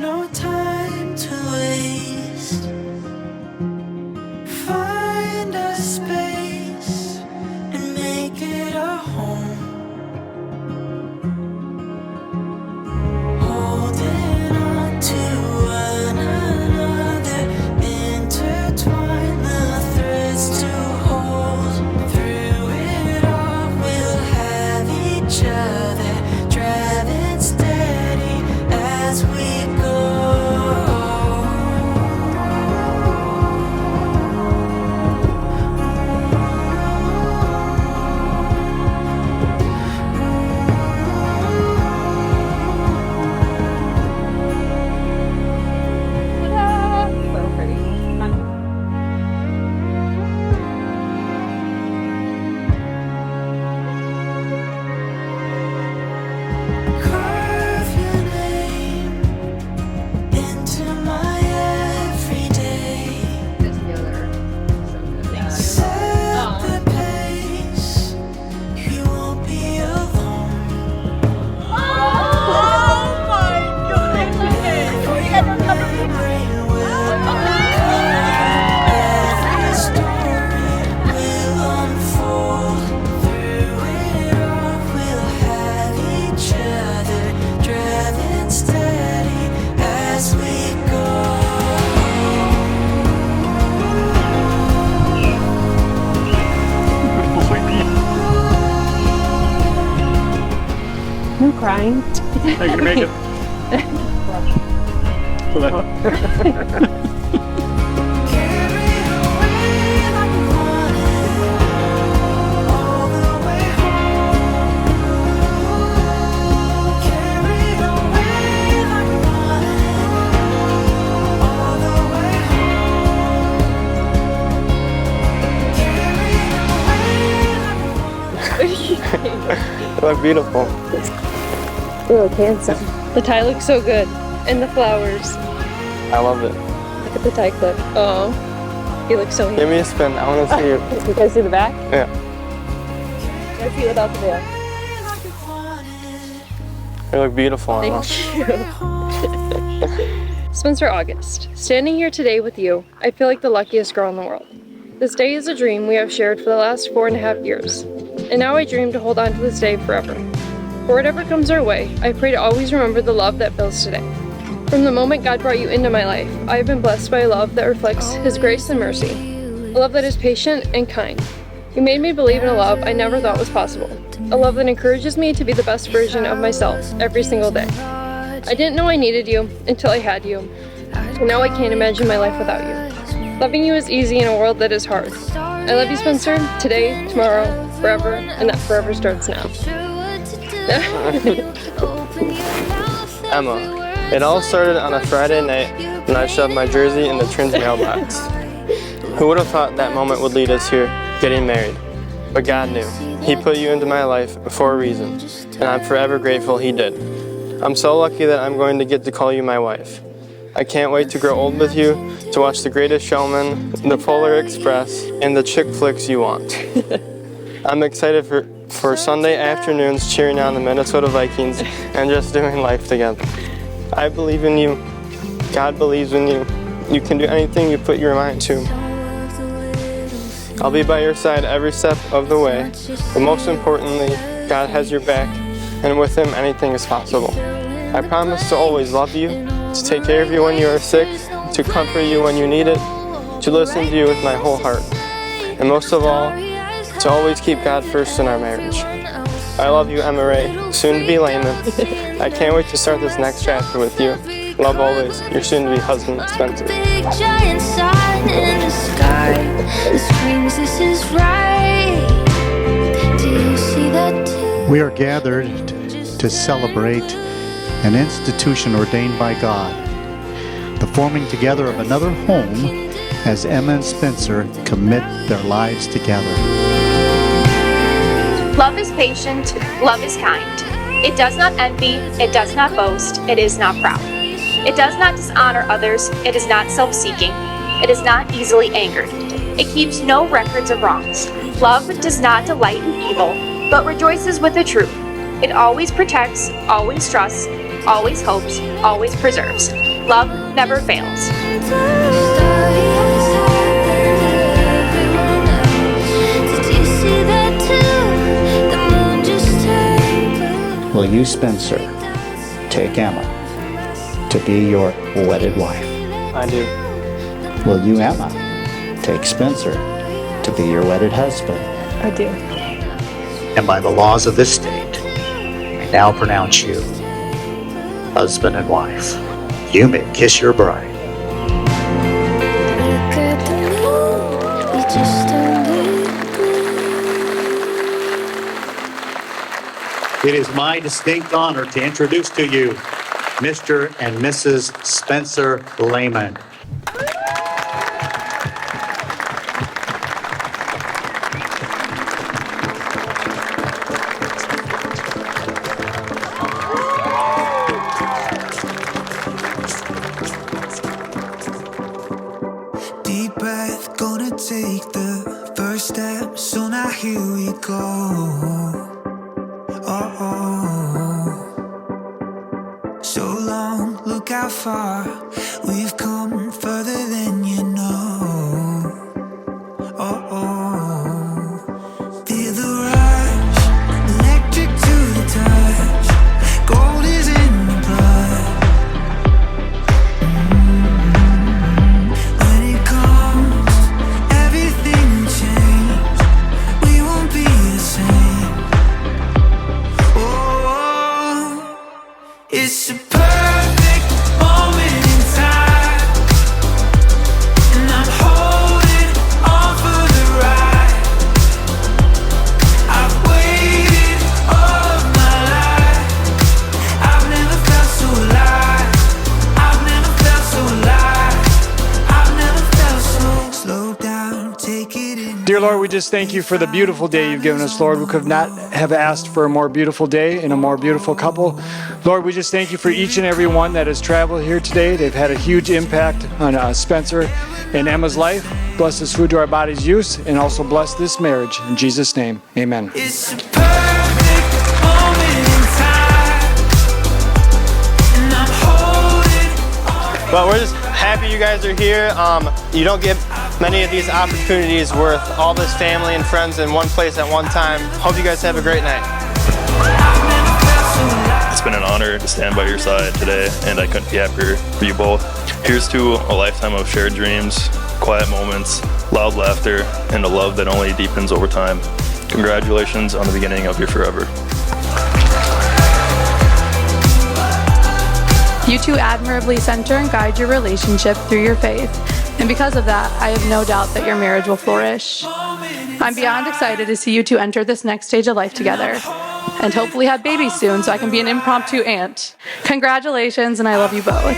no time to waste. Find a space and make it a home. Holding on to one another, intertwine the threads to hold. Through it all, we'll have each other, driving steady as we go. So pretty. Carve your name into my everyday. This together. So good. Set the pace. You won't be alone. Oh my goodness! You guys are gonna be Every story will unfold. Through it all, we'll have each other, driving steady as we go. I'm crying. I can make it. Carried away like we wanted, all the way home. Carried away like we wanted, all the way home. Carried away like we wanted. They look beautiful. You look handsome. The tie looks so good. And the flowers. I love it. Look at the tie clip. Oh. You look so Give handsome. me a spin. I want to see you. You guys see the back? Yeah. Let's see without the veil. Like we wanted. They look beautiful. Emma. Thank you. Spenser August. Standing here today with you, I feel like the luckiest girl in the world. This day is a dream we have shared for the last 4.5 years. And now I dream to hold on to this day forever. For whatever comes our way, I pray to always remember the love that fills today. From the moment God brought you into my life, I have been blessed by a love that reflects His grace and mercy. A love that is patient and kind. You made me believe in a love I never thought was possible. A love that encourages me to be the best version of myself every single day. I didn't know I needed you until I had you. And now I can't imagine my life without you. Loving you is easy in a world that is hard. I love you, Spenser, today, tomorrow, forever, and that forever starts now. Emma, it all started on a Friday night when I shoved my jersey in the Trin's mailbox. Who would have thought that moment would lead us here, getting married? But God knew. He put you into my life for a reason, and I'm forever grateful He did. I'm so lucky that I'm going to get to call you my wife. I can't wait to grow old with you, to watch The Greatest Showman, The Polar Express, and the chick flicks you want. I'm excited for Sunday afternoons cheering on the Minnesota Vikings and just doing life together. I believe in you. God believes in you. You can do anything you put your mind to. I'll be by your side every step of the way, but most importantly, God has your back, and with Him anything is possible. I promise to always love you, to take care of you when you are sick, to comfort you when you need it, to listen to you with my whole heart, and most of all, to always keep God first in our marriage. I love you, Emma Ray, soon to be Layman. I can't wait to start this next chapter with you. Love always, your soon-to-be husband, Spenser. Big giant sign in the sky that screams this is right. Do you see that too? We are gathered to celebrate an institution ordained by God, the forming together of another home as Emma and Spenser commit their lives together. Love is patient, love is kind. It does not envy, it does not boast, it is not proud. It does not dishonor others, it is not self-seeking, it is not easily angered. It keeps no records of wrongs. Love does not delight in evil, but rejoices with the truth. It always protects, always trusts, always hopes, always preserves. Love never fails. Will you, Spenser, take Emma to be your wedded wife? I do. Will you, Emma, take Spenser to be your wedded husband? I do. And by the laws of this state, I now pronounce you husband and wife. You may kiss your bride. It is my distinct honor to introduce to you Mr. and Mrs. Spenser Lehman. Deep breath, gonna take the first step, so now here we go. So long, look how far we've come, further than you know. Feel the rush, electric to the touch, gold is in the blood. When it comes, everything will change, we won't be the same. It's a perfect moment in time, and I'm holding on for the ride. I've waited all of my life. I've never felt so alive. I've never felt so alive. I've never felt so slow down, take it in. Dear Lord, we just thank you for the beautiful day you've given us, Lord. We could not have asked for a more beautiful day and a more beautiful couple. Lord, we just thank you for each and every one that has traveled here today. They've had a huge impact on Spenser and Emma's life. Bless this food to our body's use, and also bless this marriage. In Jesus' name, amen. It's a perfect moment in time, and I'm holding on. But we're just happy you guys are here. You don't get many of these opportunities worth all this family and friends in one place at one time. Hope you guys have a great night. It's been an honor to stand by your side today, and I couldn't be happier for you both. Here's to a lifetime of shared dreams, quiet moments, loud laughter, and a love that only deepens over time. Congratulations on the beginning of your forever. You two admirably center and guide your relationship through your faith, and because of that, I have no doubt that your marriage will flourish. I'm beyond excited to see you two enter this next stage of life together, and hopefully have babies soon so I can be an impromptu aunt. Congratulations, and I love you both.